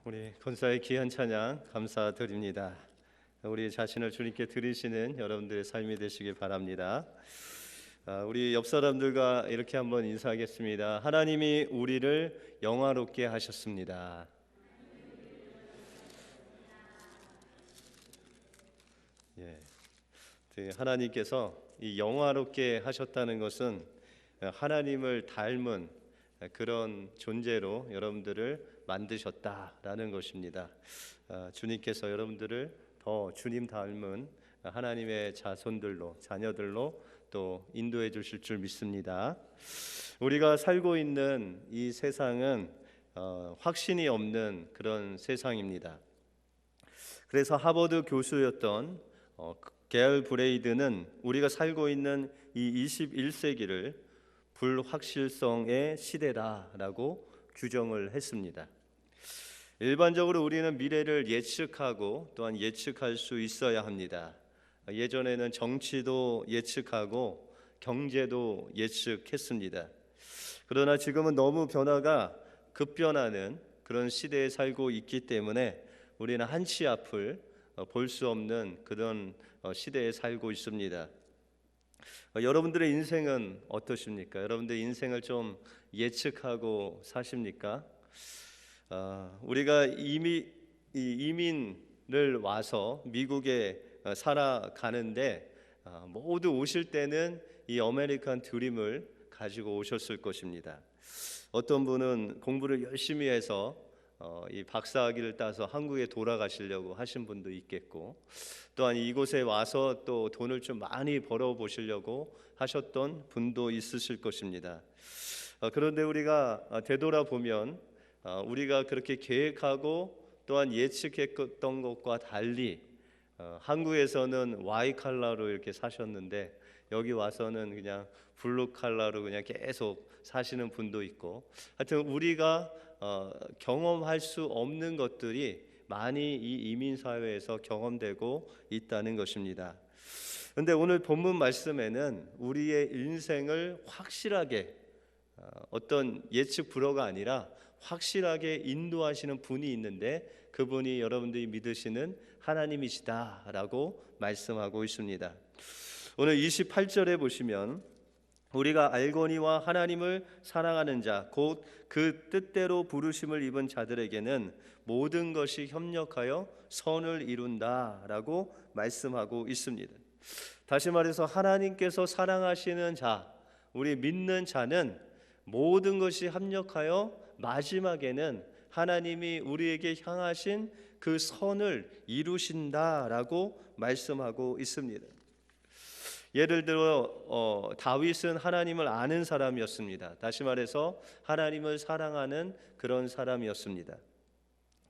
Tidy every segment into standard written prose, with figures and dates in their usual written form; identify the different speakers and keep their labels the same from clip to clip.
Speaker 1: 우리 권사의 귀한 찬양 감사드립니다. 우리 자신을 주님께 드리시는 여러분들의 삶이 되시길 바랍니다. 우리 옆 사람들과 이렇게 한번 인사하겠습니다. 하나님이 우리를 영화롭게 하셨습니다. 하나님께서 이 영화롭게 하셨다는 것은 하나님을 닮은 그런 존재로 여러분들을 만드셨다라는 것입니다. 주님께서 여러분들을 더 주님 닮은 하나님의 자손들로, 자녀들로 또 인도해 주실 줄 믿습니다. 우리가 살고 있는 이 세상은 확신이 없는 그런 세상입니다. 그래서 하버드 교수였던 게얼 브레이드는 우리가 살고 있는 이 21세기를 불확실성의 시대다라고 규정을 했습니다. 일반적으로 우리는 미래를 예측하고 또한 예측할 수 있어야 합니다. 예전에는 정치도 예측하고 경제도 예측했습니다. 그러나 지금은 너무 변화가 급변하는 그런 시대에 살고 있기 때문에 우리는 한치 앞을 볼 수 없는 그런 시대에 살고 있습니다. 여러분들의 인생은 어떠십니까? 여러분들의 인생을 좀 예측하고 사십니까? 우리가 이민을 와서 미국에 살아가는데 모두 오실 때는 이 아메리칸 드림을 가지고 오셨을 것입니다. 어떤 분은 공부를 열심히 해서 이 박사학위를 따서 한국에 돌아가시려고 하신 분도 있겠고, 또한 이곳에 와서 또 돈을 좀 많이 벌어 보시려고 하셨던 분도 있으실 것입니다. 그런데 우리가 되돌아보면 우리가 그렇게 계획하고 또한 예측했던 것과 달리 한국에서는 와이 칼라로 이렇게 사셨는데 여기 와서는 그냥 블루 칼라로 그냥 계속 사시는 분도 있고, 하여튼 우리가 경험할 수 없는 것들이 많이 이 이민 사회에서 경험되고 있다는 것입니다. 그런데 오늘 본문 말씀에는 우리의 인생을 확실하게 어떤 예측 불허가 아니라 확실하게 인도하시는 분이 있는데 그분이 여러분들이 믿으시는 하나님이시다라고 말씀하고 있습니다. 오늘 28절에 보시면 우리가 알거니와 하나님을 사랑하는 자 곧 그 뜻대로 부르심을 입은 자들에게는 모든 것이 협력하여 선을 이룬다라고 말씀하고 있습니다. 다시 말해서 하나님께서 사랑하시는 자, 우리 믿는 자는 모든 것이 합력하여 마지막에는 하나님이 우리에게 향하신 그 선을 이루신다라고 말씀하고 있습니다. 예를 들어 다윗은 하나님을 아는 사람이었습니다. 다시 말해서 하나님을 사랑하는 그런 사람이었습니다.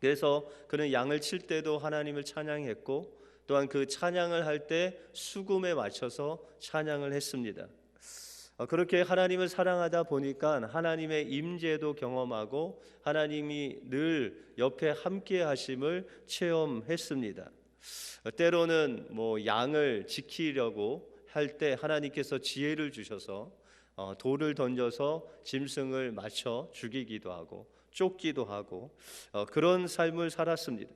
Speaker 1: 그래서 그는 양을 칠 때도 하나님을 찬양했고 또한 그 찬양을 할 때 수금에 맞춰서 찬양을 했습니다. 그렇게 하나님을 사랑하다 보니까 하나님의 임재도 경험하고 하나님이 늘 옆에 함께 하심을 체험했습니다. 때로는 양을 지키려고 할 때 하나님께서 지혜를 주셔서 돌을 던져서 짐승을 맞춰 죽이기도 하고 쫓기도 하고 그런 삶을 살았습니다.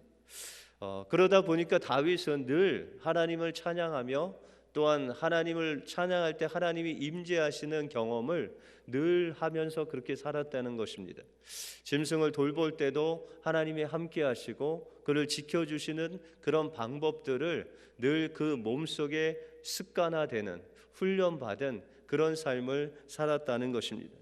Speaker 1: 그러다 보니까 다윗은 늘 하나님을 찬양하며 또한 하나님을 찬양할 때 하나님이 임재하시는 경험을 늘 하면서 그렇게 살았다는 것입니다. 짐승을 돌볼 때도 하나님이 함께 하시고 그를 지켜주시는 그런 방법들을 늘 그 몸속에 습관화되는 훈련받은 그런 삶을 살았다는 것입니다.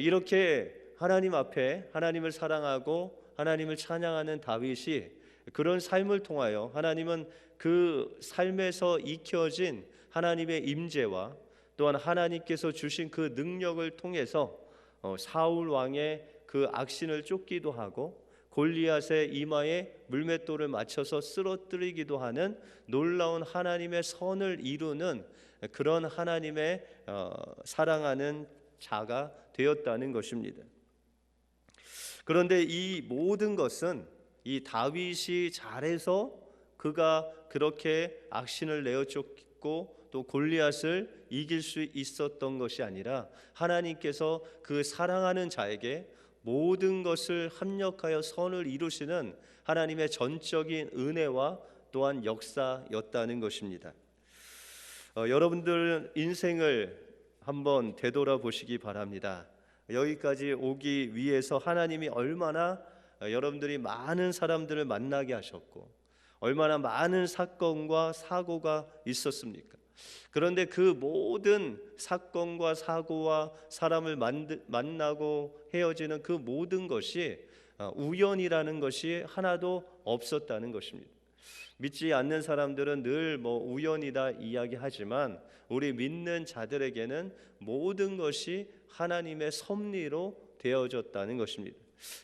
Speaker 1: 이렇게 하나님 앞에 하나님을 사랑하고 하나님을 찬양하는 다윗이 그런 삶을 통하여 하나님은 그 삶에서 익혀진 하나님의 임재와 또한 하나님께서 주신 그 능력을 통해서 사울 왕의 그 악신을 쫓기도 하고 골리앗의 이마에 물맷돌을 맞춰서 쓰러뜨리기도 하는 놀라운 하나님의 선을 이루는 그런 하나님의 사랑하는 자가 되었다는 것입니다. 그런데 이 모든 것은 이 다윗이 잘해서 그가 그렇게 악신을 내어쫓고 또 골리앗을 이길 수 있었던 것이 아니라 하나님께서 그 사랑하는 자에게 모든 것을 합력하여 선을 이루시는 하나님의 전적인 은혜와 또한 역사였다는 것입니다. 여러분들 인생을 한번 되돌아보시기 바랍니다. 여기까지 오기 위해서 하나님이 얼마나 여러분들이 많은 사람들을 만나게 하셨고 얼마나 많은 사건과 사고가 있었습니까? 그런데 그 모든 사건과 사고와 사람을 만나고 헤어지는 그 모든 것이 우연이라는 것이 하나도 없었다는 것입니다. 믿지 않는 사람들은 늘 우연이다 이야기하지만 우리 믿는 자들에게는 모든 것이 하나님의 섭리로 되어졌다는 것입니다.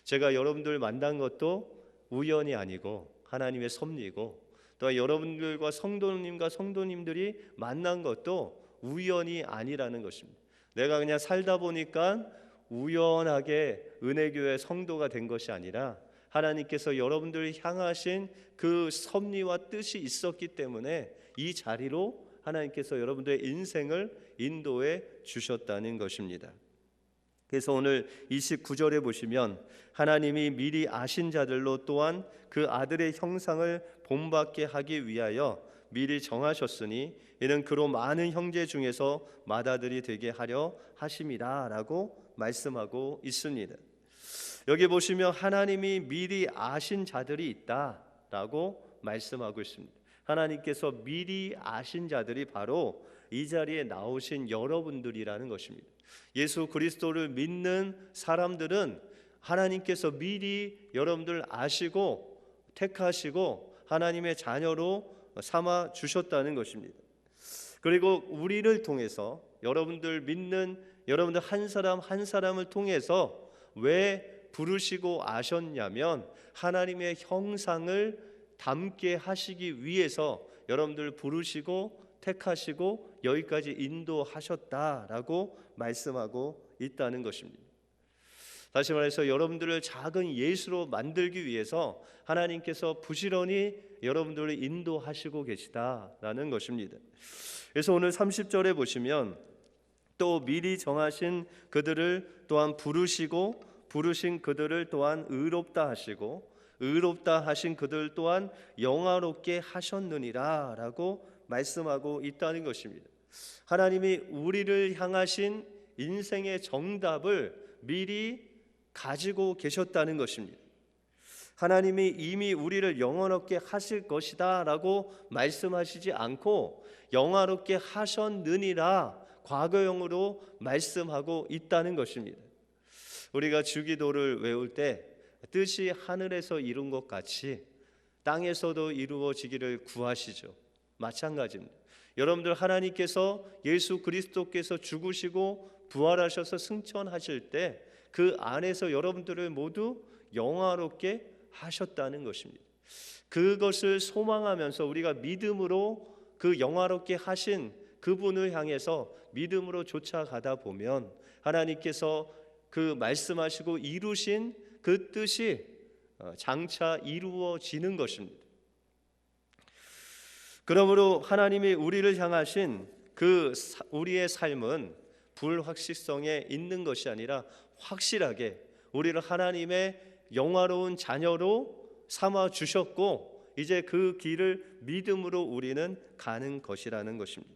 Speaker 1: 제가 여러분들 만난 것도 우연이 아니고 하나님의 섭리고, 또 여러분들과 성도님과 성도님들이 만난 것도 우연이 아니라는 것입니다. 내가 그냥 살다 보니까 우연하게 은혜교회 성도가 된 것이 아니라 하나님께서 여러분들을 향하신 그 섭리와 뜻이 있었기 때문에 이 자리로 하나님께서 여러분들의 인생을 인도해 주셨다는 것입니다. 그래서 오늘 29절에 보시면 하나님이 미리 아신 자들로 또한 그 아들의 형상을 본받게 하기 위하여 미리 정하셨으니 이는 그로 많은 형제 중에서 맏아들이 되게 하려 하심이라 라고 말씀하고 있습니다. 여기 보시면 하나님이 미리 아신 자들이 있다라고 말씀하고 있습니다. 하나님께서 미리 아신 자들이 바로 이 자리에 나오신 여러분들이라는 것입니다. 예수 그리스도를 믿는 사람들은 하나님께서 미리 여러분들 아시고 택하시고 하나님의 자녀로 삼아 주셨다는 것입니다. 그리고 우리를 통해서 여러분들 믿는 여러분들 한 사람 한 사람을 통해서 왜 부르시고 아셨냐면 하나님의 형상을 담게 하시기 위해서 여러분들 부르시고 택하시고 여기까지 인도하셨다라고 말씀하고 있다는 것입니다. 다시 말해서 여러분들을 작은 예수로 만들기 위해서 하나님께서 부지런히 여러분들을 인도하시고 계시다라는 것입니다. 그래서 오늘 30절에 보시면 또 미리 정하신 그들을 또한 부르시고 부르신 그들을 또한 의롭다 하시고 의롭다 하신 그들 또한 영화롭게 하셨느니라 라고 말씀하고 있다는 것입니다. 하나님이 우리를 향하신 인생의 정답을 미리 가지고 계셨다는 것입니다. 하나님이 이미 우리를 영화롭게 하실 것이다 라고 말씀하시지 않고 영화롭게 하셨느니라 과거형으로 말씀하고 있다는 것입니다. 우리가 주기도를 외울 때 뜻이 하늘에서 이룬 것 같이 땅에서도 이루어지기를 구하시죠. 마찬가지입니다. 여러분들 하나님께서 예수 그리스도께서 죽으시고 부활하셔서 승천하실 때 그 안에서 여러분들을 모두 영화롭게 하셨다는 것입니다. 그것을 소망하면서 우리가 믿음으로 그 영화롭게 하신 그분을 향해서 믿음으로 쫓아가다 보면 하나님께서 그 말씀하시고 이루신 그 뜻이 장차 이루어지는 것입니다. 그러므로 하나님이 우리를 향하신 그 우리의 삶은 불확실성에 있는 것이 아니라 확실하게 우리를 하나님의 영화로운 자녀로 삼아 주셨고 이제 그 길을 믿음으로 우리는 가는 것이라는 것입니다.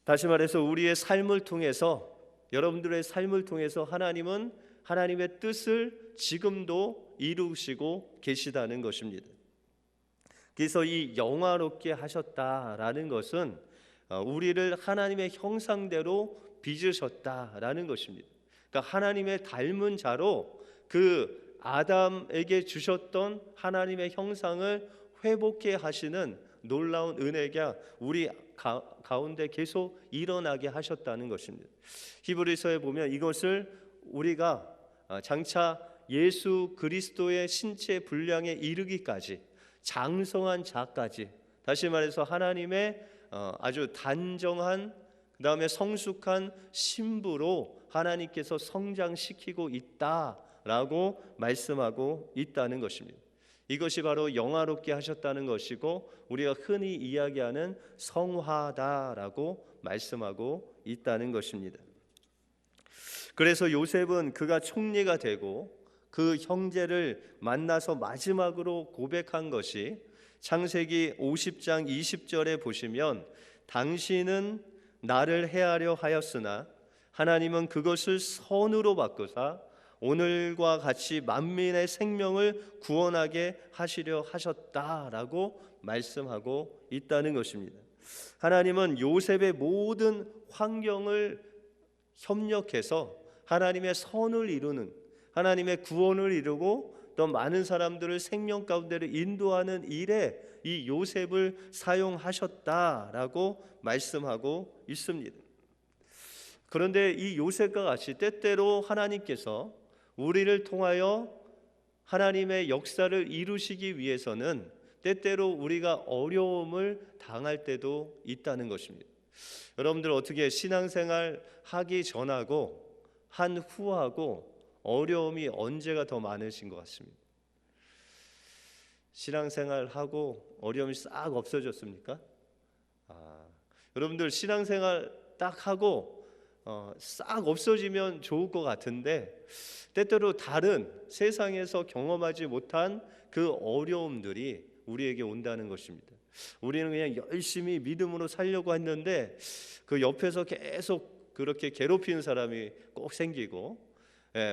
Speaker 1: 다시 말해서 우리의 삶을 통해서 여러분들의 삶을 통해서 하나님은 하나님의 뜻을 지금도 이루시고 계시다는 것입니다. 그래서 이 영화롭게 하셨다라는 것은 우리를 하나님의 형상대로 빚으셨다라는 것입니다. 그러니까 하나님의 닮은 자로 그 아담에게 주셨던 하나님의 형상을 회복해 하시는 놀라운 은혜가 우리 가운데 계속 일어나게 하셨다는 것입니다. 히브리서에 보면 이것을 우리가 장차 예수 그리스도의 신체 분량에 이르기까지 장성한 자까지, 다시 말해서 하나님의 아주 단정한 그다음에 성숙한 신부로 하나님께서 성장시키고 있다라고 말씀하고 있다는 것입니다. 이것이 바로 영화롭게 하셨다는 것이고 우리가 흔히 이야기하는 성화다라고 말씀하고 있다는 것입니다. 그래서 요셉은 그가 총리가 되고 그 형제를 만나서 마지막으로 고백한 것이 창세기 50장 20절에 보시면 당신은 나를 해하려 하였으나 하나님은 그것을 선으로 바꾸사 오늘과 같이 만민의 생명을 구원하게 하시려 하셨다라고 말씀하고 있다는 것입니다. 하나님은 요셉의 모든 환경을 협력해서 하나님의 선을 이루는, 하나님의 구원을 이루고 또 많은 사람들을 생명 가운데로 인도하는 일에 이 요셉을 사용하셨다라고 말씀하고 있습니다. 그런데 이 요셉과 같이 때때로 하나님께서 우리를 통하여 하나님의 역사를 이루시기 위해서는 때때로 우리가 어려움을 당할 때도 있다는 것입니다. 여러분들 어떻게 신앙생활 하기 전하고 한 후하고 어려움이 언제가 더 많으신 것 같습니다. 신앙생활 하고 어려움이 싹 없어졌습니까? 여러분들 신앙생활 딱 하고 싹 없어지면 좋을 것 같은데 때때로 다른 세상에서 경험하지 못한 그 어려움들이 우리에게 온다는 것입니다. 우리는 그냥 열심히 믿음으로 살려고 했는데 그 옆에서 계속 그렇게 괴롭히는 사람이 꼭 생기고,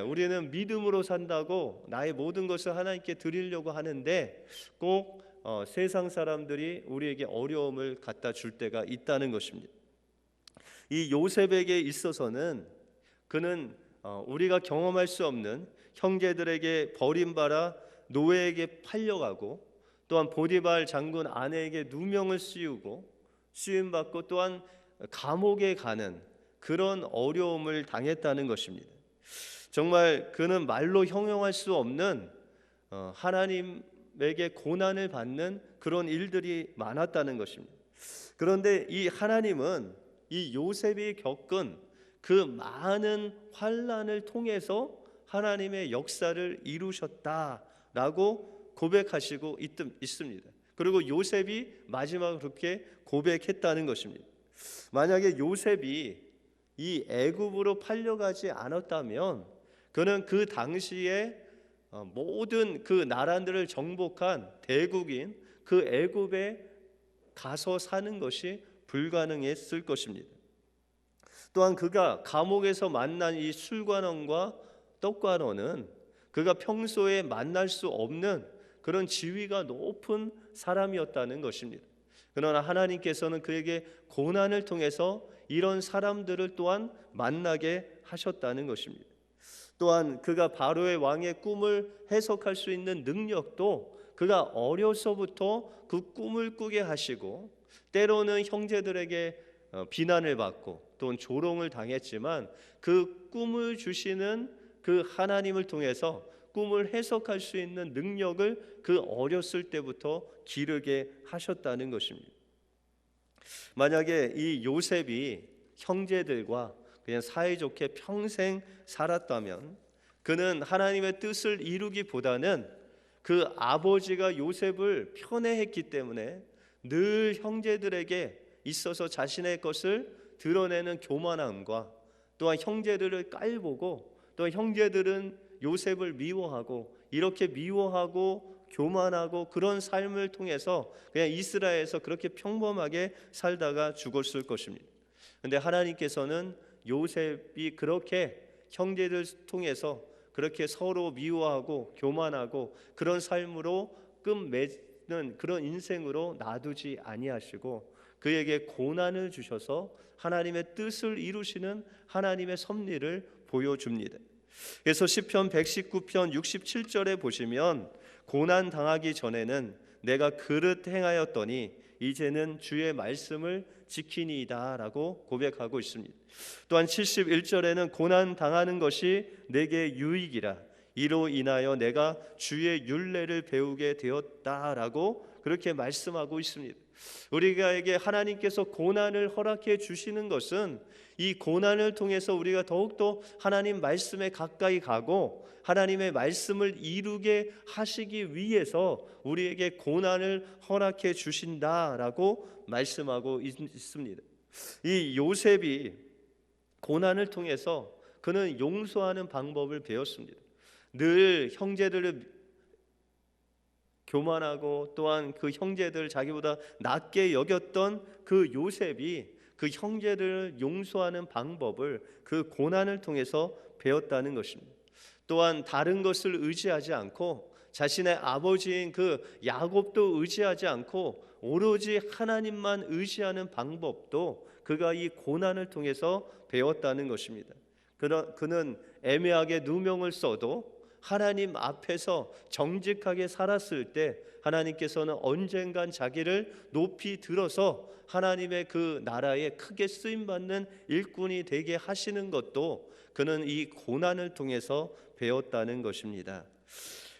Speaker 1: 우리는 믿음으로 산다고 나의 모든 것을 하나님께 드리려고 하는데 꼭 세상 사람들이 우리에게 어려움을 갖다 줄 때가 있다는 것입니다. 이 요셉에게 있어서는 그는 우리가 경험할 수 없는 형제들에게 버림받아 노예에게 팔려가고 또한 보디발 장군 아내에게 누명을 씌우고 쓰임받고 또한 감옥에 가는 그런 어려움을 당했다는 것입니다. 정말 그는 말로 형용할 수 없는 하나님에게 고난을 받는 그런 일들이 많았다는 것입니다. 그런데 이 하나님은 이 요셉이 겪은 그 많은 환난을 통해서 하나님의 역사를 이루셨다라고 고백하시고 있습니다. 그리고 요셉이 마지막으로 그렇게 고백했다는 것입니다. 만약에 요셉이 이 애굽으로 팔려가지 않았다면 그는 그 당시에 모든 그 나라들을 정복한 대국인 그 애굽에 가서 사는 것이 불가능했을 것입니다. 또한 그가 감옥에서 만난 이 술관원과 떡관원은 그가 평소에 만날 수 없는 그런 지위가 높은 사람이었다는 것입니다. 그러나 하나님께서는 그에게 고난을 통해서 이런 사람들을 또한 만나게 하셨다는 것입니다. 또한 그가 바로의 왕의 꿈을 해석할 수 있는 능력도 그가 어려서부터 그 꿈을 꾸게 하시고 때로는 형제들에게 비난을 받고 또는 조롱을 당했지만 그 꿈을 주시는 그 하나님을 통해서 꿈을 해석할 수 있는 능력을 그 어렸을 때부터 기르게 하셨다는 것입니다. 만약에 이 요셉이 형제들과 그냥 사이좋게 평생 살았다면 그는 하나님의 뜻을 이루기보다는 그 아버지가 요셉을 편애했기 때문에 늘 형제들에게 있어서 자신의 것을 드러내는 교만함과 또한 형제들을 깔보고 또 형제들은 요셉을 미워하고 이렇게 미워하고 교만하고 그런 삶을 통해서 그냥 이스라엘에서 그렇게 평범하게 살다가 죽었을 것입니다. 그런데 하나님께서는 요셉이 그렇게 형제들 통해서 그렇게 서로 미워하고 교만하고 그런 삶으로 끝맺는 그런 인생으로 놔두지 아니하시고 그에게 고난을 주셔서 하나님의 뜻을 이루시는 하나님의 섭리를 보여줍니다. 그래서 시편 119편 67절에 보시면 고난 당하기 전에는 내가 그릇 행하였더니 이제는 주의 말씀을 지키니이다 라고 고백하고 있습니다. 또한 71절에는 고난 당하는 것이 내게 유익이라 이로 인하여 내가 주의 율례를 배우게 되었다라고 그렇게 말씀하고 있습니다. 우리가에게 하나님께서 고난을 허락해 주시는 것은 이 고난을 통해서 우리가 더욱더 하나님 말씀에 가까이 가고 하나님의 말씀을 이루게 하시기 위해서 우리에게 고난을 허락해 주신다라고 말씀하고 있습니다. 이 요셉이 고난을 통해서 그는 용서하는 방법을 배웠습니다. 늘 형제들을 교만하고 또한 그 형제들을 자기보다 낮게 여겼던 그 요셉이 그 형제들을 용서하는 방법을 그 고난을 통해서 배웠다는 것입니다. 또한 다른 것을 의지하지 않고 자신의 아버지인 그 야곱도 의지하지 않고 오로지 하나님만 의지하는 방법도 그가 이 고난을 통해서 배웠다는 것입니다. 그는 애매하게 누명을 써도 하나님 앞에서 정직하게 살았을 때 하나님께서는 언젠간 자기를 높이 들어서 하나님의 그 나라에 크게 쓰임받는 일꾼이 되게 하시는 것도 그는 이 고난을 통해서 배웠다는 것입니다.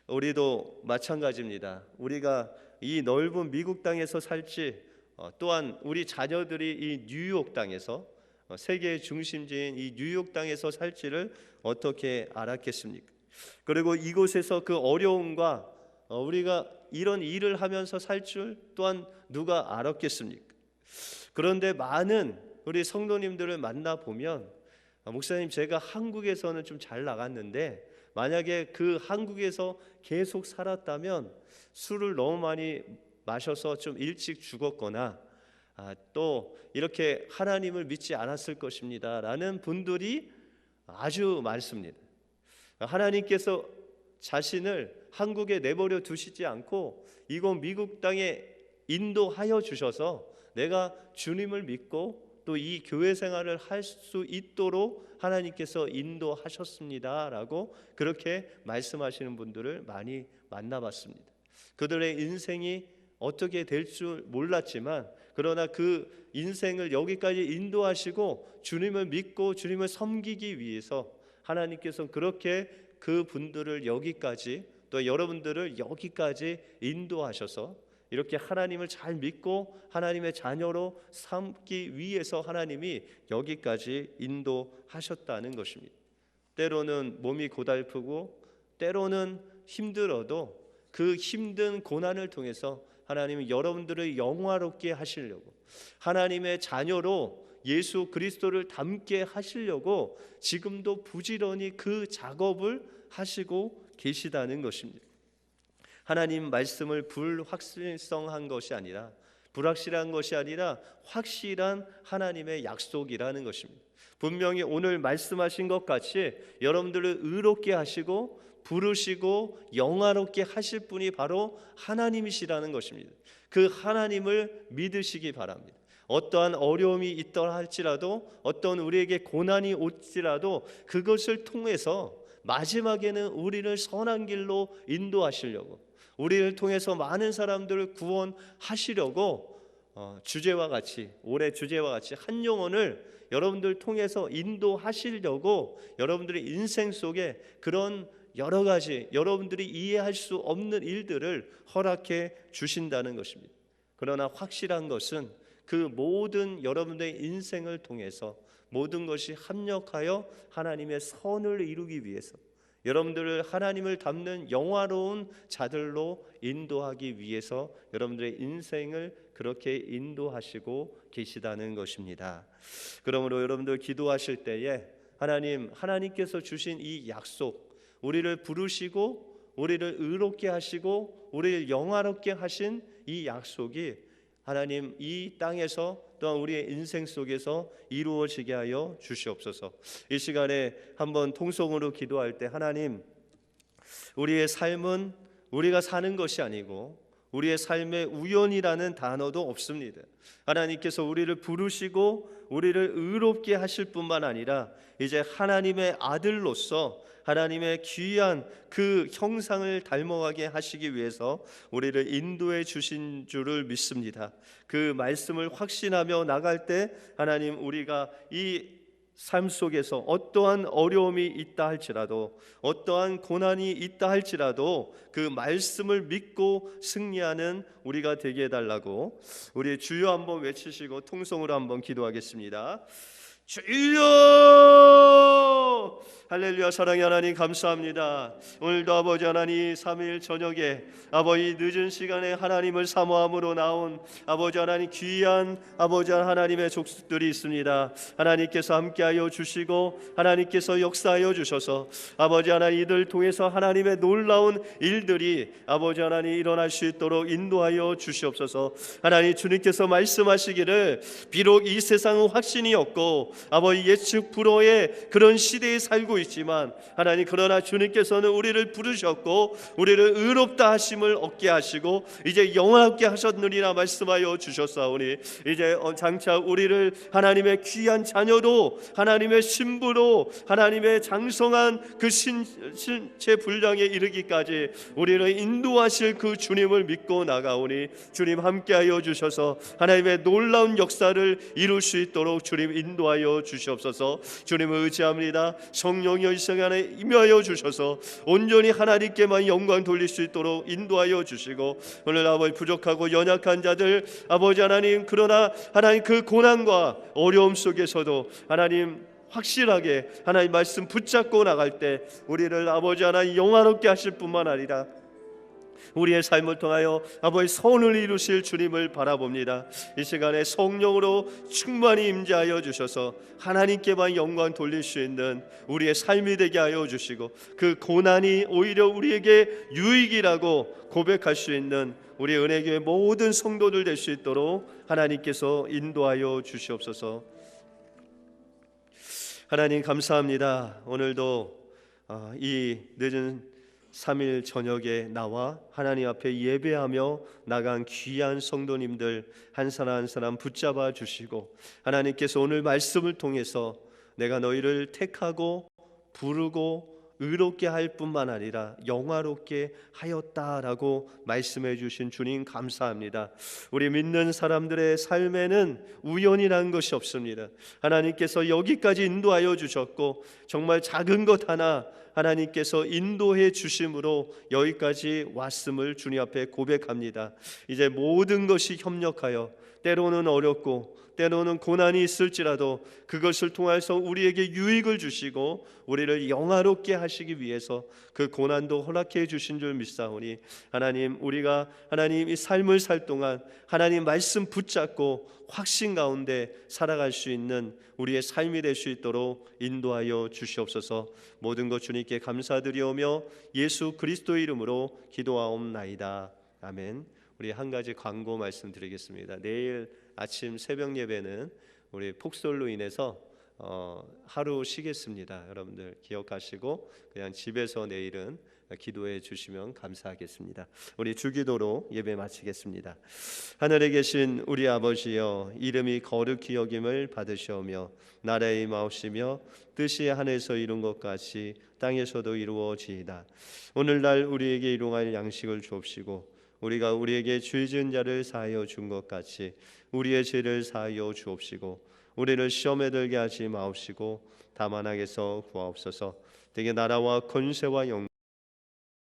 Speaker 1: 우리도 마찬가지입니다. 우리가 이 넓은 미국 땅에서 살지 또한 우리 자녀들이 이 뉴욕 땅에서 세계의 중심지인 이 뉴욕 땅에서 살지를 어떻게 알았겠습니까? 그리고 이곳에서 그 어려움과 우리가 이런 일을 하면서 살 줄 또한 누가 알았겠습니까? 그런데 많은 우리 성도님들을 만나보면 목사님, 제가 한국에서는 좀 잘 나갔는데 만약에 그 한국에서 계속 살았다면 술을 너무 많이 마셔서 좀 일찍 죽었거나 또 이렇게 하나님을 믿지 않았을 것입니다 라는 분들이 아주 많습니다. 하나님께서 자신을 한국에 내버려 두시지 않고 이곳 미국 땅에 인도하여 주셔서 내가 주님을 믿고 또 이 교회 생활을 할 수 있도록 하나님께서 인도하셨습니다 라고 그렇게 말씀하시는 분들을 많이 만나봤습니다. 그들의 인생이 어떻게 될 줄 몰랐지만 그러나 그 인생을 여기까지 인도하시고 주님을 믿고 주님을 섬기기 위해서 하나님께서 그렇게 그 분들을 여기까지 또 여러분들을 여기까지 인도하셔서 이렇게 하나님을 잘 믿고 하나님의 자녀로 삼기 위해서 하나님이 여기까지 인도하셨다는 것입니다. 때로는 몸이 고달프고 때로는 힘들어도 그 힘든 고난을 통해서 하나님은 여러분들을 영화롭게 하시려고 하나님의 자녀로 예수 그리스도를 닮게 하시려고 지금도 부지런히 그 작업을 하시고 계시다는 것입니다. 하나님 말씀을 불확실성한 것이 아니라 불확실한 것이 아니라 확실한 하나님의 약속이라는 것입니다. 분명히 오늘 말씀하신 것 같이 여러분들을 의롭게 하시고 부르시고 영화롭게 하실 분이 바로 하나님이시라는 것입니다. 그 하나님을 믿으시기 바랍니다. 어떠한 어려움이 있더라 할지라도 어떤 우리에게 고난이 올지라도 그것을 통해서 마지막에는 우리를 선한 길로 인도하시려고 우리를 통해서 많은 사람들을 구원하시려고 주제와 같이 올해 주제와 같이 한 영혼을 여러분들 통해서 인도하시려고 여러분들의 인생 속에 그런 여러 가지 여러분들이 이해할 수 없는 일들을 허락해 주신다는 것입니다. 그러나 확실한 것은 그 모든 여러분들의 인생을 통해서 모든 것이 합력하여 하나님의 선을 이루기 위해서 여러분들을 하나님을 닮는 영화로운 자들로 인도하기 위해서 여러분들의 인생을 그렇게 인도하시고 계시다는 것입니다. 그러므로 여러분들 기도하실 때에 하나님께서 주신 이 약속, 우리를 부르시고 우리를 의롭게 하시고 우리를 영화롭게 하신 이 약속이 하나님 이 땅에서 또한 우리의 인생 속에서 이루어지게 하여 주시옵소서. 이 시간에 한번 통성으로 기도할 때 하나님, 우리의 삶은 우리가 사는 것이 아니고 우리의 삶에 우연이라는 단어도 없습니다. 하나님께서 우리를 부르시고 우리를 의롭게 하실 뿐만 아니라 이제 하나님의 아들로서 하나님의 귀한 그 형상을 닮아가게 하시기 위해서 우리를 인도해 주신 줄을 믿습니다. 그 말씀을 확신하며 나갈 때 하나님, 우리가 이 삶 속에서 어떠한 어려움이 있다 할지라도 어떠한 고난이 있다 할지라도 그 말씀을 믿고 승리하는 우리가 되게 해달라고 우리 주여 한번 외치시고 통성으로 한번 기도하겠습니다. 주여! 주시옵소서. 할렐루야. 사랑의 하나님 감사합니다. 오늘도 아버지 하나님 3일 저녁에 아버지 늦은 시간에 하나님을 사모함으로 나온 아버지 하나님 귀한 아버지 하나님의 족속들이 있습니다. 하나님께서 함께하여 주시고 하나님께서 역사하여 주셔서 아버지 하나님 이들 통해서 하나님의 놀라운 일들이 아버지 하나님 일어날 수 있도록 인도하여 주시옵소서. 하나님 주님께서 말씀하시기를 비록 이 세상은 확신이 없고 아버지 예측 불허의 그런 시대에 살고 있지만 하나님 그러나 주님께서는 우리를 부르셨고 우리를 의롭다 하심을 얻게 하시고 이제 영원하게 하셨느니라 말씀하여 주셨사오니 이제 장차 우리를 하나님의 귀한 자녀로 하나님의 신부로 하나님의 장성한 그 신체 분량에 이르기까지 우리를 인도하실 그 주님을 믿고 나가오니 주님 함께하여 주셔서 하나님의 놀라운 역사를 이룰 수 있도록 주님 인도하여 주시옵소서. 주님을 의지합니다. 성령이 이 시간에 임하여 주셔서 온전히 하나님께만 영광 돌릴 수 있도록 인도하여 주시고 오늘 아버지 부족하고 연약한 자들 아버지 하나님 그러나 하나님 그 고난과 어려움 속에서도 하나님 확실하게 하나님 말씀 붙잡고 나갈 때 우리를 아버지 하나님 영화롭게 하실 뿐만 아니라 우리의 삶을 통하여 아버지 선을 이루실 주님을 바라봅니다. 이 시간에 성령으로 충만히 임재하여 주셔서 하나님께만 영광 돌릴 수 있는 우리의 삶이 되게 하여 주시고 그 고난이 오히려 우리에게 유익이라고 고백할 수 있는 우리 은혜교회 모든 성도들 될 수 있도록 하나님께서 인도하여 주시옵소서. 하나님 감사합니다. 오늘도 이 늦은 3일 저녁에 나와 하나님 앞에 예배하며 나간 귀한 성도님들 한 사람 한 사람 붙잡아 주시고 하나님께서 오늘 말씀을 통해서 내가 너희를 택하고 부르고 의롭게 할 뿐만 아니라 영화롭게 하였다라고 말씀해 주신 주님 감사합니다. 우리 믿는 사람들의 삶에는 우연이라는 것이 없습니다. 하나님께서 여기까지 인도하여 주셨고 정말 작은 것 하나 하나님께서 인도해 주심으로 여기까지 왔음을 주님 앞에 고백합니다. 이제 모든 것이 협력하여 때로는 어렵고 때로는 고난이 있을지라도 그것을 통해서 우리에게 유익을 주시고 우리를 영화롭게 하시기 위해서 그 고난도 허락해 주신 줄 믿사오니 하나님 우리가 하나님 이 삶을 살 동안 하나님 말씀 붙잡고 확신 가운데 살아갈 수 있는 우리의 삶이 될 수 있도록 인도하여 주시옵소서. 모든 것 주님께 감사드리오며 예수 그리스도의 이름으로 기도하옵나이다. 아멘. 우리 한 가지 광고 말씀드리겠습니다. 내일 아침 새벽 예배는 우리 폭설로 인해서 하루 쉬겠습니다. 여러분들 기억하시고 그냥 집에서 내일은 기도해 주시면 감사하겠습니다. 우리 주기도로 예배 마치겠습니다. 하늘에 계신 우리 아버지여, 이름이 거룩히 여김을 받으시오며 나라의 임하옵시며 뜻이 하늘에서 이룬 것 같이 땅에서도 이루어지이다. 오늘날 우리에게 일용할 양식을 주옵시고 우리가 우리에게 죄 지은 자를 사하여 준 것 같이 우리의 죄를 사하여 주옵시고 우리를 시험에 들게 하지 마옵시고 다만 악에서 구하옵소서. 되게 나라와 권세와 영